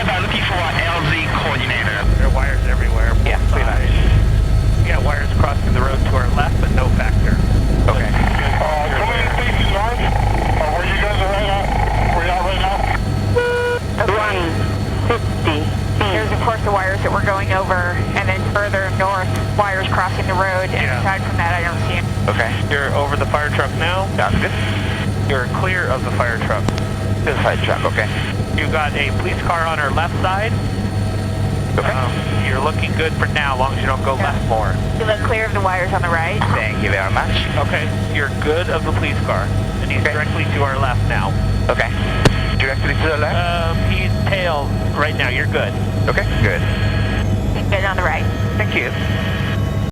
looking for LZ coordinator. There are wires everywhere. Yeah, pretty much. We got wires crossing the road to our left, but no factor. Okay. Coming in facing north. Where you guys are right now? Where you at right now? 150. Here's of course the wires that we're going over, and then further north, wires crossing the road, and aside from that I don't see them. Okay. You're over the fire truck now. Sounds good. You're clear of the fire truck. This side truck, okay. You've got a police car on our left side. Okay. You're looking good for now, as long as you don't go left more. You look clear of the wires on the right. Thank you very much. Okay, you're good of the police car. And he's directly to our left now. Okay. Directly to the left? He's tail right now, you're good. Okay, good. Good on the right. Thank you.